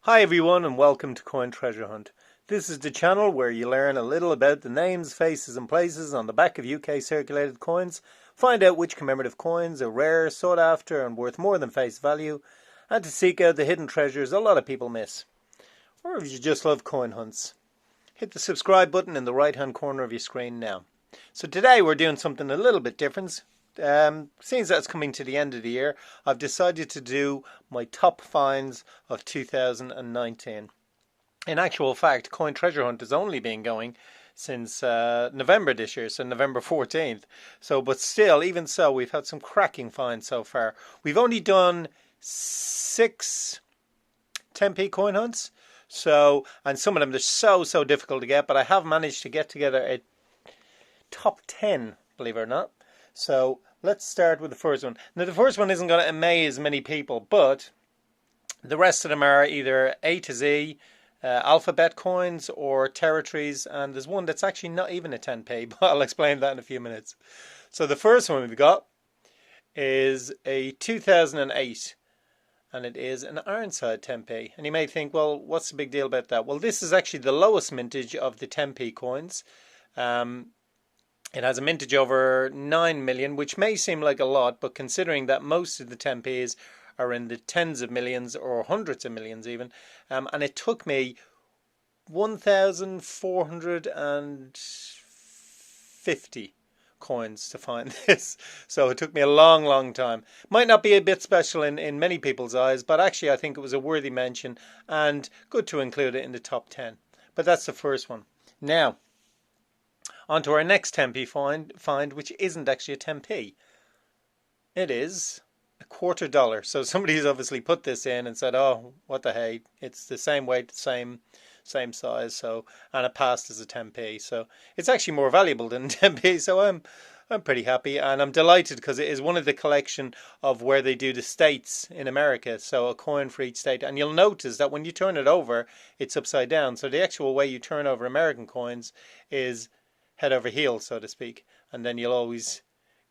Hi everyone and welcome to Coin Treasure Hunt. This is the channel where you learn a little about the names, faces and places on the back of UK circulated coins, find out which commemorative coins are rare, sought after and worth more than face value, and to seek out the hidden treasures a lot of people miss. Or if you just love coin hunts, hit the subscribe button in the right hand corner of your screen now. So today we're doing something a little bit different. Since that's coming to the end of the year, I've decided to do my top finds of 2019. In actual fact, Coin Treasure Hunt has only been going since November this year, so November 14th. But still, even so, we've had some cracking finds so far. We've only done 6 10p coin hunts, and some of them they're so difficult to get, but I have managed to get together a top 10, believe it or not. So let's start with the first one. Now the first one isn't going to amaze many people, but the rest of them are either A to Z, alphabet coins or territories, and there's one that's actually not even a 10p, but I'll explain that in a few minutes. So the first one we've got is a 2008, and it is an Ironside 10p. And you may think, well, what's the big deal about that? Well, this is actually the lowest mintage of the 10p coins. It has a mintage over 9 million, which may seem like a lot, but considering that most of the 10p's are in the tens of millions or hundreds of millions even, and it took me 1,450 coins to find this. So it took me a long time. Might not be a bit special in many people's eyes, but actually I think it was a worthy mention and good to include it in the top 10. But that's the first one. Now, on to our next 10p find, which isn't actually a 10p. It is $0.25. So somebody's obviously put this in and said, oh, what the hey, it's the same weight, same size, and it passed as a 10p. So it's actually more valuable than 10p, so I'm pretty happy, and I'm delighted because it is one of the collection of where they do the states in America, so a coin for each state. And you'll notice that when you turn it over, it's upside down. So the actual way you turn over American coins is head over heels, so to speak, and then you'll always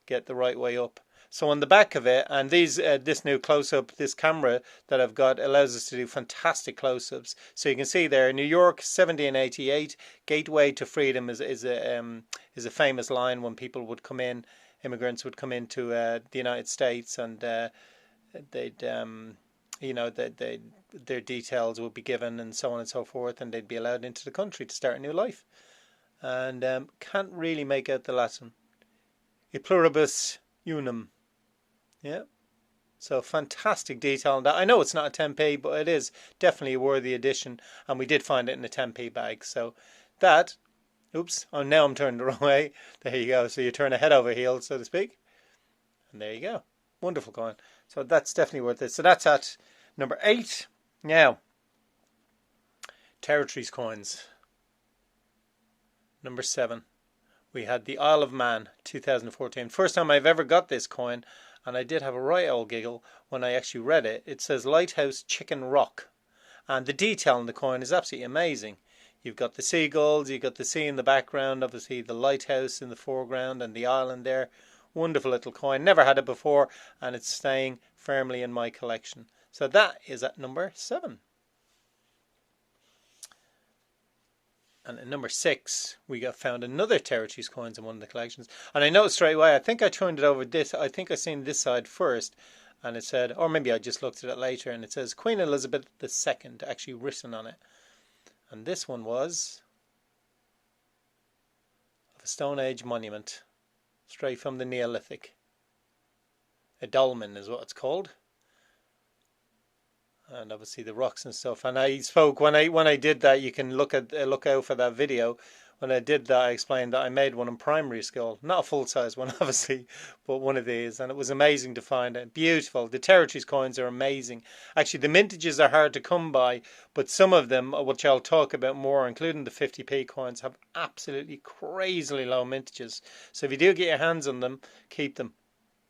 get the right way up. So on the back of it, and this new close-up, this camera that I've got allows us to do fantastic close-ups. So you can see there, New York 1788, Gateway to Freedom is a famous line when people would come in, immigrants would come into the United States, and they'd their details would be given and so on and so forth, and they'd be allowed into the country to start a new life. And can't really make out the Latin. E pluribus unum. Yeah. So fantastic detail on that. I know it's not a 10p, but it is definitely a worthy addition. And we did find it in a 10p bag. So that, now I'm turned the wrong way. There you go. So you turn a head over heels, so to speak. And there you go. Wonderful coin. So that's definitely worth it. So that's at number 8. Now, territories coins. Number 7. We had the Isle of Man 2014. First time I've ever got this coin, and I did have a right old giggle when I actually read it. It says Lighthouse Chicken Rock, and the detail in the coin is absolutely amazing. You've got the seagulls, you've got the sea in the background, obviously the lighthouse in the foreground and the island there. Wonderful little coin. Never had it before, and it's staying firmly in my collection. So that is at number 7. And at number 6, we found another territories coins in one of the collections. And I noticed straight away, I think I turned it over this. I think I seen this side first. And it said, or maybe I just looked at it later, and it says Queen Elizabeth II actually written on it. And this one was of a Stone Age monument, straight from the Neolithic. A dolmen is what it's called. And obviously the rocks and stuff. And I spoke when I did that. You can look out for that video. When I did that, I explained that I made one in primary school, not a full size one, obviously, but one of these, and it was amazing to find it. Beautiful. The territories coins are amazing. Actually, the mintages are hard to come by, but some of them, which I'll talk about more, including the 50p coins, have absolutely crazily low mintages. So if you do get your hands on them, keep them.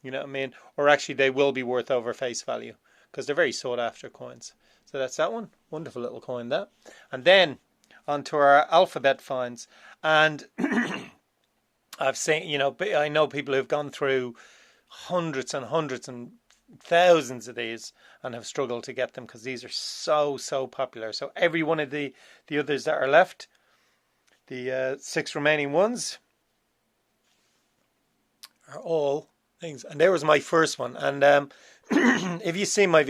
You know what I mean? Or actually, they will be worth over face value, because they're very sought after coins. So that's that one. Wonderful little coin, that. And then onto our alphabet finds. And I've seen, I know people who've gone through hundreds and hundreds and thousands of these and have struggled to get them because these are so popular. So every one of the others that are left, the 6 remaining ones, are all things. And there was my first one. And if you see my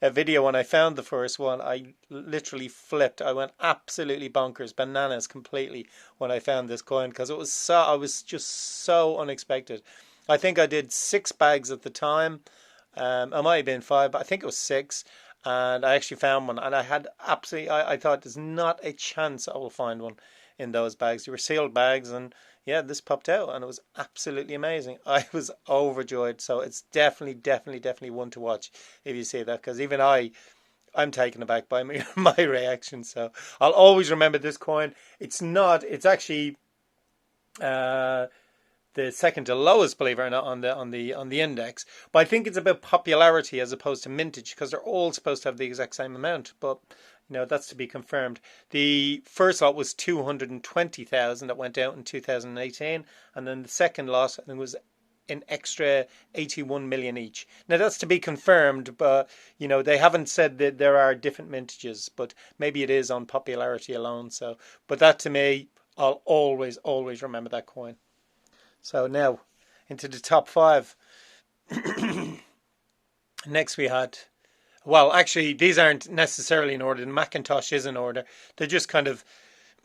video when I found the first one, I literally flipped. I went absolutely bonkers, bananas completely when I found this coin because I was just so unexpected. I think I did 6 bags at the time. I might have been 5, but I think it was 6. And I actually found one, and I had absolutely. I thought there's not a chance I will find one in those bags. They were sealed bags, and yeah, this popped out, and it was absolutely amazing. I was overjoyed. So it's definitely one to watch if you see that, because even I'm taken aback by my reaction. So I'll always remember this coin. It's actually the second to lowest, believe it or not, on the index. But I think it's about popularity as opposed to mintage, because they're all supposed to have the exact same amount. But that's to be confirmed. The first lot was 220,000 that went out in 2018, and then the second lot, I think, was an extra 81 million each. Now that's to be confirmed, but they haven't said that there are different mintages, but maybe it is on popularity alone. So, but that, to me, I'll always remember that coin. So now into the top 5. Next we had, well, actually these aren't necessarily in order. The Macintosh is in order. They're just kind of,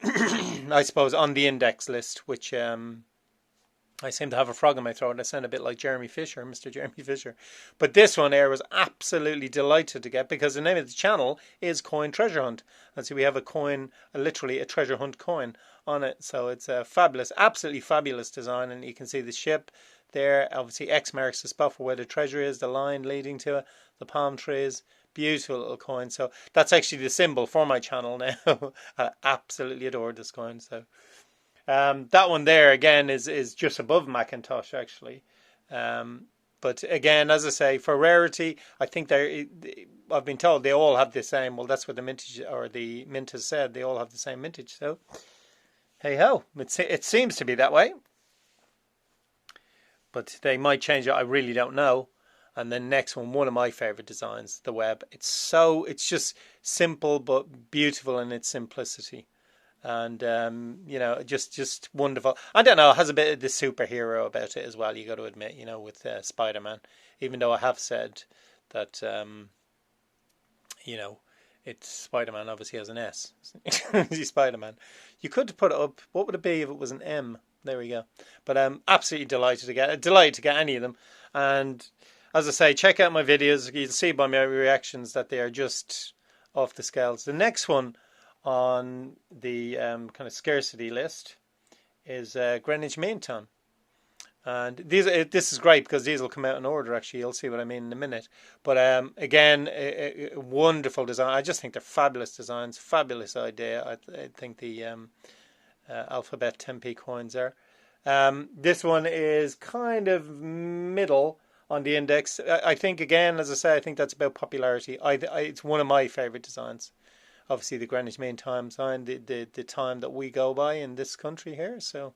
I suppose, on the index list, which I seem to have a frog in my throat. I sound a bit like Jeremy Fisher, Mr. Jeremy Fisher. But this one here was absolutely delighted to get, because the name of the channel is Coin Treasure Hunt. And so we have a coin, literally a treasure hunt coin on it. So it's a fabulous, absolutely fabulous design. And you can see the ship there. Obviously X marks the spot for where the treasure is, the line leading to it, the palm trees. Beautiful little coin. So that's actually the symbol for my channel now. I absolutely adore this coin. So that one there again is just above Macintosh actually. But again, as I say, for rarity, I think I've been told they all have the same. Well, that's what the mintage or the mint has said. They all have the same mintage. So hey ho, it seems to be that way. But they might change it. I really don't know. And then next one of my favorite designs, the web. It's just simple but beautiful in its simplicity. And just wonderful. I don't know, it has a bit of the superhero about it as well, you got to admit, with Spider-Man. Even though I have said that it's Spider-Man obviously has an S. He's Spider-Man. You could put it up, what would it be if it was an M? There we go. But I'm absolutely delighted to get any of them. And as I say, check out my videos. You'll see by my reactions that they are just off the scales. The next one on the kind of scarcity list is Greenwich Mean Time. And this is great because these will come out in order, actually. You'll see what I mean in a minute. But again, a wonderful design. I just think they're fabulous designs, fabulous idea. I think the alphabet 10p coins are. This one is kind of middle on the index. I think, again, as I say, I think that's about popularity. It's one of my favourite designs. Obviously, the Greenwich Mean Time sign, the time that we go by in this country here. So,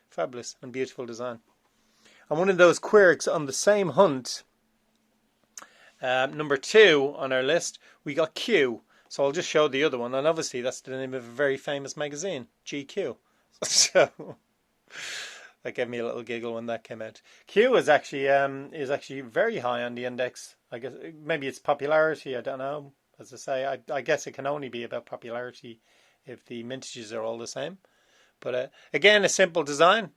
fabulous and beautiful design. And one of those quirks on the same hunt, number 2 on our list, we got Q. So I'll just show the other one. And obviously, that's the name of a very famous magazine, GQ. So, that gave me a little giggle when that came out. Q is actually very high on the index. I guess maybe it's popularity, I don't know. As I say, I guess it can only be about popularity if the mintages are all the same. But again, a simple design.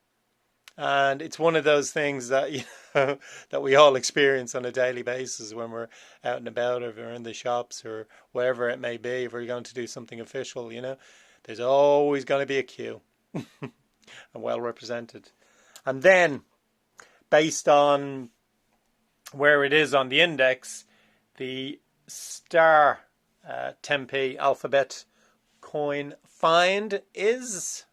And it's one of those things that that we all experience on a daily basis when we're out and about, or we're in the shops, or wherever it may be. If we're going to do something official, there's always going to be a queue, and well represented. And then, based on where it is on the index, the star 10p alphabet coin find is,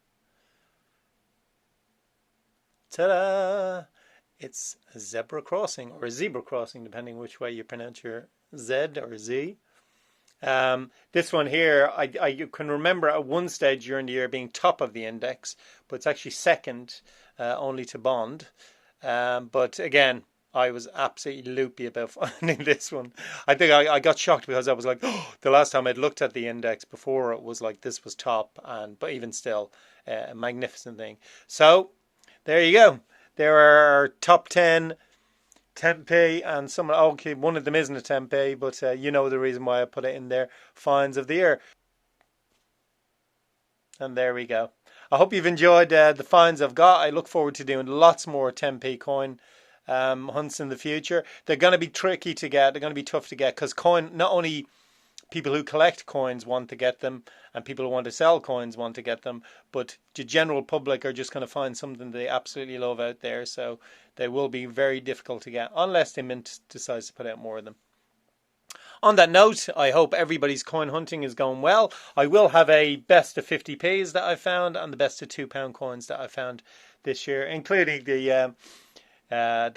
ta-da! It's a zebra crossing, or a zebra crossing, depending which way you pronounce your Z or Z. This one here, you can remember at one stage during the year being top of the index, but it's actually second only to Bond. But again, I was absolutely loopy about finding this one. I think I got shocked because I was like, oh, the last time I'd looked at the index before, it was like this was top, but even still, a magnificent thing. So there you go. There are top 10 10p, and some, okay, one of them isn't a 10p, but you know the reason why I put it in there. Finds of the year. And there we go. I hope you've enjoyed the finds I've got. I look forward to doing lots more 10p coin hunts in the future. They're going to be tricky to get. They're going to be tough to get because coin, not only people who collect coins want to get them and people who want to sell coins want to get them, but the general public are just going to find something they absolutely love out there. So they will be very difficult to get unless the mint decides to put out more of them. On that note, I hope everybody's coin hunting is going well. I will have a best of 50p's that I found and the best of £2 coins that I found this year, including the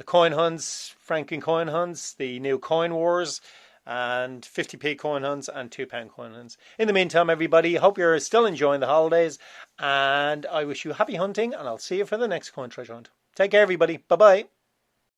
coin hunts, Franken coin hunts, the new coin wars, and 50p coin hunts and £2 coin hunts. In the meantime, everybody, hope you're still enjoying the holidays, and I wish you happy hunting, and I'll see you for the next coin treasure hunt. Take care, everybody. Bye bye.